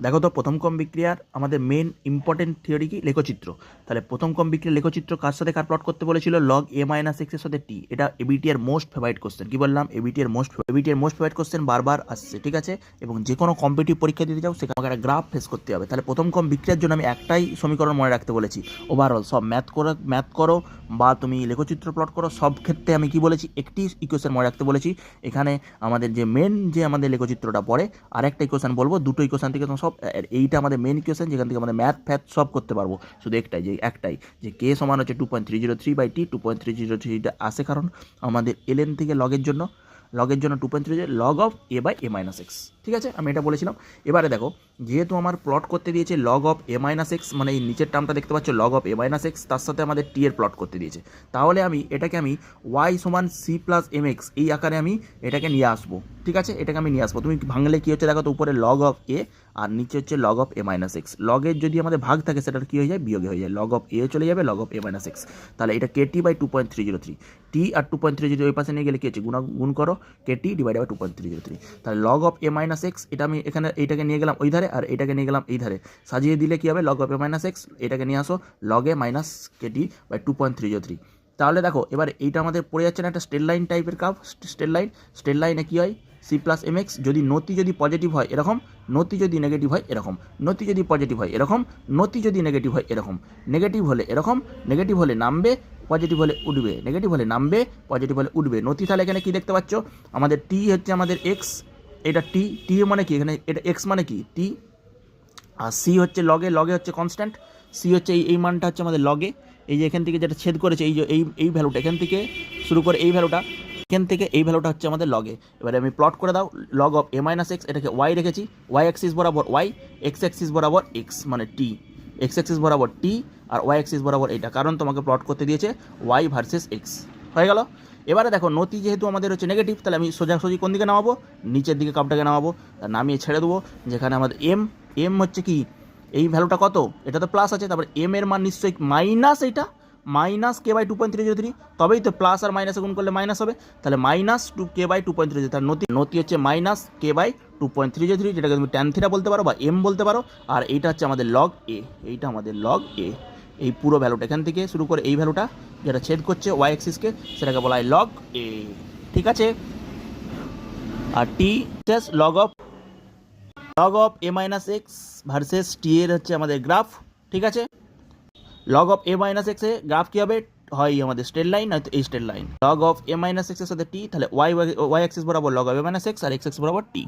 দেখো তো প্রথম ক্রম বিক্রিয়ার আমাদের মেন ইম্পর্টেন্ট থিওরি কি, লেখচিত্র। তাহলে প্রথম ক্রম বিক্রিয়ার লেখচিত্র কার সাথে কার প্লট করতে বলেছিল, লগ এ মাইনাস এক্স এর সাথে টি। এটা এবিটি এর মোস্ট ফেভারিট কোশ্চেন। কি বললাম, এবিটি এর মোস্ট ফেভারিট কোশ্চেন বারবার আসছে, ঠিক আছে। এবং যে কোনো কম্পিটিটিভ পরীক্ষা দিতে যাও সেখানে একটা গ্রাফ ফেস করতে হবে। তাহলে প্রথম ক্রম বিক্রিয়ার জন্য আমি একটাই সমীকরণ মনে রাখতে বলেছি। ওভারঅল সব ম্যাথ করো বা তুমি লেখচিত্র প্লট করো, সব ক্ষেত্রে আমি কি বলেছি, একটি ইকুয়েশন মনে রাখতে বলেছি। এখানে আমাদের যে মেন যে আমাদের লেখচিত্রটা পড়ে, আরেকটা ইকুয়েশন বলবো, দুটো ইকুয়েশন থেকে তোমার সব, এইটা আমাদের মেন ইকুয়েশন যেখান থেকে আমাদের ম্যাথ সব করতে পারবো। শুধু একটাই যে কে সমান হচ্ছে 2.303/t। 2.303 আসে কারণ আমাদের এলএন থেকে লগের জন্য 2.3 log of a by a minus x, ঠিক আছে, আমি এটা বলেছিলাম। এবারে দেখো, যেহেতু আমার প্লট করতে দিয়েছে log of A minus x, মানে এই নিচের টার্মটা দেখতে পাচ্ছ log of A minus x, তার সাথে আমাদের টি এর প্লট করতে দিয়েছে। তাহলে এটাকে আমি ওয়াই সমান সি প্লাস এম এক্স এই আকারে আমি এটাকে নিয়ে আসবো, ঠিক আছে। এটাকে আমি নিয়ে আসবো, তুমি ভাঙলে কী হচ্ছে দেখো তো, উপরে লগ অফ এ আর নিচে হচ্ছে log of A minus X. লগের যদি আমাদের ভাগ থাকে সেটার কী হয়ে যায়, বিয়োগে হয়ে যায়, লগ অফ এ চলে যাবে log of A minus x. তাহলে এটা কেটি বাই 2.303, টি আর 2.303 ওই পাশে নিয়ে গেলে কী হচ্ছে, গুণ করো, কেটি ডিভাইড বাই 2.303। তাহলে log of A minus x, এটা আমি এখানে এইটাকে নিয়ে গেলাম ওই ধারে আর এটাকে নিয়ে গেলাম এই ধারে, সাজিয়ে দিলে কী হবে, log of A minus x, এটাকে নিয়ে আসো log a minus kt by 2.303। তাহলে দেখো এবার এইটা আমাদের পড়ে যাচ্ছে না একটা স্ট্রেট লাইন টাইপের কার্ভ, স্ট্রেট লাইনে কী হয়, সি প্লাস এম এক্স, যদি নতি যদি পজিটিভ হয় এরকম, নতি যদি নেগেটিভ হয় এরকম, নতি যদি পজিটিভ হয় এরকম, নতি যদি নেগেটিভ হয় এরকম, নেগেটিভ হলে এরকম, নেগেটিভ হলে নামবে, পজিটিভ হলে উঠবে, নেগেটিভ হলে নামবে, পজিটিভ হলে উঠবে, নতি। তাহলে এখানে কী দেখতে পাচ্ছ, আমাদের টি হচ্ছে আমাদের এক্স, এটা টি মানে কি, এখানে এটা এক্স মানে কি টি, আর সি হচ্ছে লগে হচ্ছে কনস্ট্যান্ট, সি হচ্ছে এই মানটা হচ্ছে আমাদের লগে, এই যে এখান থেকে যেটা ছেদ করেছে এই যে এই ভ্যালুটা, এখান থেকে শুরু করে এই ভ্যালুটা, এখান থেকে এই ভ্যালুটা হচ্ছে আমাদের লগে। এবারে আমি প্লট করে দাও, log of A minus x, এটাকে ওয়াই রেখেছি, ওয়াই অ্যাক্সিস বরাবর ওয়াই, এক্স অ্যাক্সিস বরাবর এক্স মানে টি, এক্স অ্যাক্সিস বরাবর টি আর ওয়াই অ্যাক্সিস বরাবর এইটা, কারণ তোমাকে প্লট করতে দিয়েছে ওয়াই ভার্সেস এক্স। হয়ে গেল। এবারে দেখো নতি যেহেতু আমাদের হচ্ছে নেগেটিভ, তাহলে আমি সোজাসুজি কোন দিকে নামাবো, নিচের দিকে কাপটাকে নামাবো, নামিয়ে ছেড়ে দেবো, যেখানে আমাদের এম হচ্ছে কি, এই ভ্যালুটা কত, এটা তো প্লাস আছে, তারপরে এম এর মান নিশ্চয়ই মাইনাস, এইটা মাইনাস কে বাই 2.303, তবেই তো প্লাস আর মাইনাসে গুণ করলে মাইনাস হবে। তাহলে মাইনাস কে বাই 2.303, তার নতি হচ্ছে মাইনাস কে বাই 2.303, যেটাকে তুমি ট্যান থিটা বলতে পারো বা এম বলতে পারো। আর এইটা হচ্ছে আমাদের লগ এ, এইটা আমাদের লগ এ, এই পুরো ভ্যালুটা এখান থেকে শুরু করে এই ভ্যালুটা যেটা ছেদ করছে ওয়াই অ্যাক্সিসকে, সেটাকে বলা হয় লগ এ, ঠিক আছে। আর T log of A minus X versus T এর হচ্ছে আমাদের গ্রাফ, ঠিক আছে। Log of A minus X এ গ্রাফ কী হবে, হয় আমাদের স্ট্রেট লাইন, নয়তো এই straight line. Log of A minus X এর সাথে টি, তাহলে ওয়াই অ্যাক্সিস বরাবর log of A minus X আর এক্স বরাবর টি।